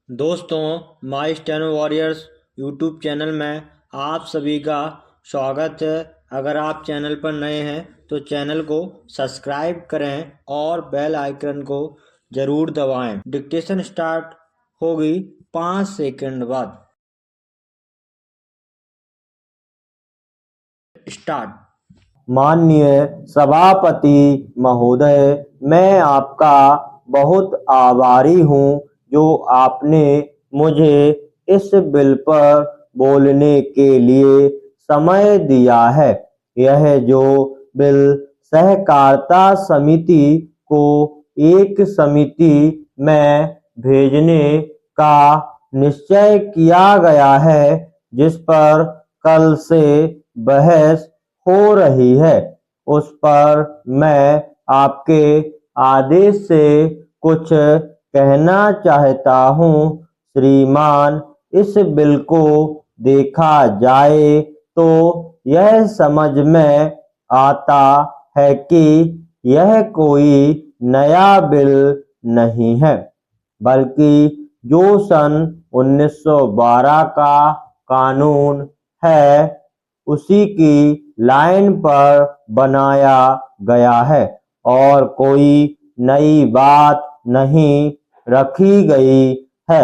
दोस्तों, माई steno warriors YouTube channel में आप सभी का स्वागत है। अगर आप चैनल पर नए हैं तो चैनल को सब्सक्राइब करें और बेल आइकन को ज़रूर दबाएं। डिक्टेशन स्टार्ट होगी 5 सेकंड बाद। स्टार्ट। माननीय सभापति महोदय, मैं आपका बहुत आभारी हूं जो आपने मुझे इस बिल पर बोलने के लिए समय दिया है। यह जो बिल सहकारिता समिति को एक समिति में भेजने का निश्चय किया गया है, जिस पर कल से बहस हो रही है, उस पर मैं आपके आदेश से कुछ कहना चाहता हूं। श्रीमान, इस बिल को देखा जाए तो यह समझ में आता है कि यह कोई नया बिल नहीं है, बल्कि जो सन 1912 का कानून है उसी की लाइन पर बनाया गया है और कोई नई बात नहीं रखी गई है।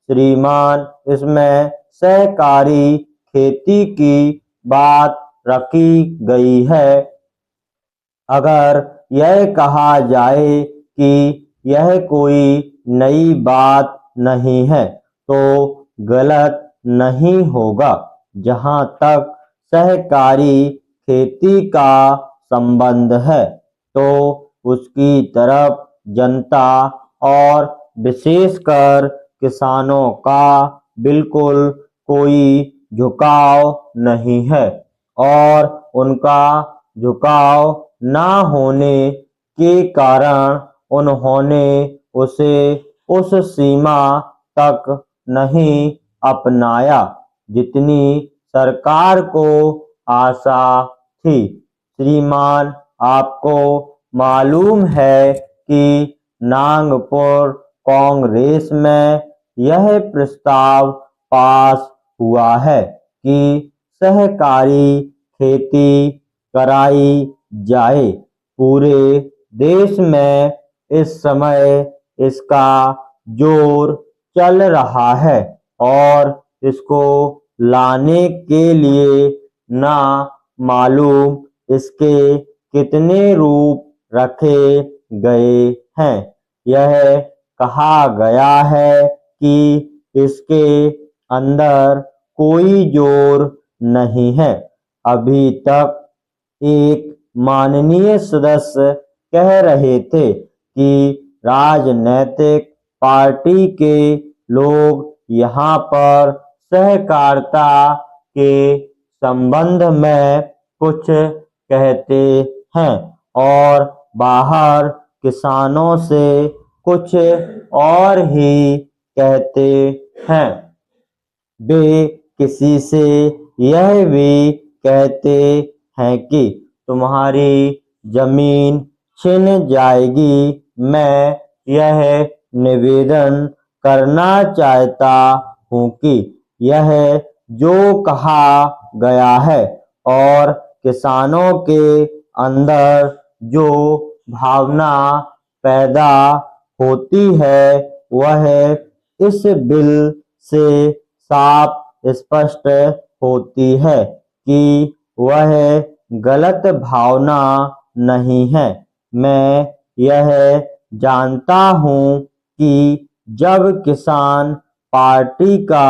श्रीमान, इसमें सहकारी खेती की बात रखी गई है। अगर यह कहा जाए कि यह कोई नई बात नहीं है तो गलत नहीं होगा। जहां तक सहकारी खेती का संबंध है तो उसकी तरफ जनता और विशेषकर किसानों का बिल्कुल कोई झुकाव नहीं है और उनका झुकाव ना होने के कारण उन्होंने उसे उस सीमा तक नहीं अपनाया जितनी सरकार को आशा थी। श्रीमान, आपको मालूम है कि नागपुर कांग्रेस में यह प्रस्ताव पास हुआ है कि सहकारी खेती कराई जाए। पूरे देश में इस समय इसका जोर चल रहा है और इसको लाने के लिए ना मालूम इसके कितने रूप रखे गए हैं। यह कहा गया है कि इसके अंदर कोई जोर नहीं है। अभी तक एक माननीय सदस्य कह रहे थे कि राजनीतिक पार्टी के लोग यहाँ पर सहकारिता के संबंध में कुछ कहते हैं और बाहर किसानों से कुछ और ही कहते हैं। वे किसी से यह भी कहते हैं कि तुम्हारी जमीन छिन जाएगी। मैं यह निवेदन करना चाहता हूं कि यह जो कहा गया है और किसानों के अंदर जो भावना पैदा होती है वह इस बिल से साफ स्पष्ट होती है कि वह गलत भावना नहीं है। मैं यह जानता हूं कि जब किसान पार्टी का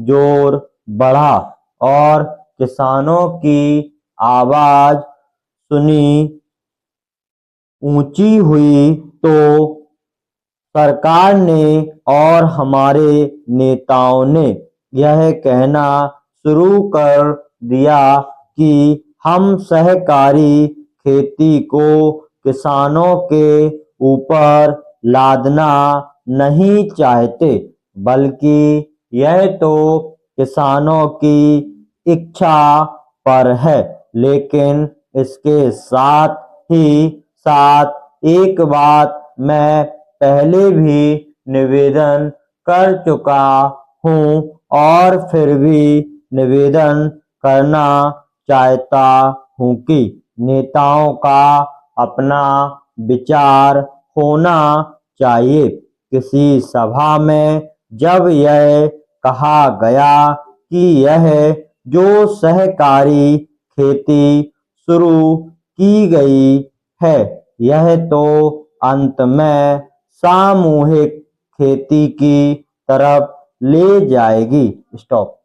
जोर बढ़ा और किसानों की आवाज सुनी ऊंची हुई तो सरकार ने और हमारे नेताओं ने यह कहना शुरू कर दिया कि हम सहकारी खेती को किसानों के ऊपर लादना नहीं चाहते, बल्कि यह तो किसानों की इच्छा पर है। लेकिन इसके साथ ही साथ एक बात मैं पहले भी निवेदन कर चुका हूँ और फिर भी निवेदन करना चाहता हूँ कि नेताओं का अपना विचार होना चाहिए। किसी सभा में जब यह कहा गया कि यह जो सहकारी खेती शुरू की गई है यह तो अंत में सामूहिक खेती की तरफ ले जाएगी। स्टॉप।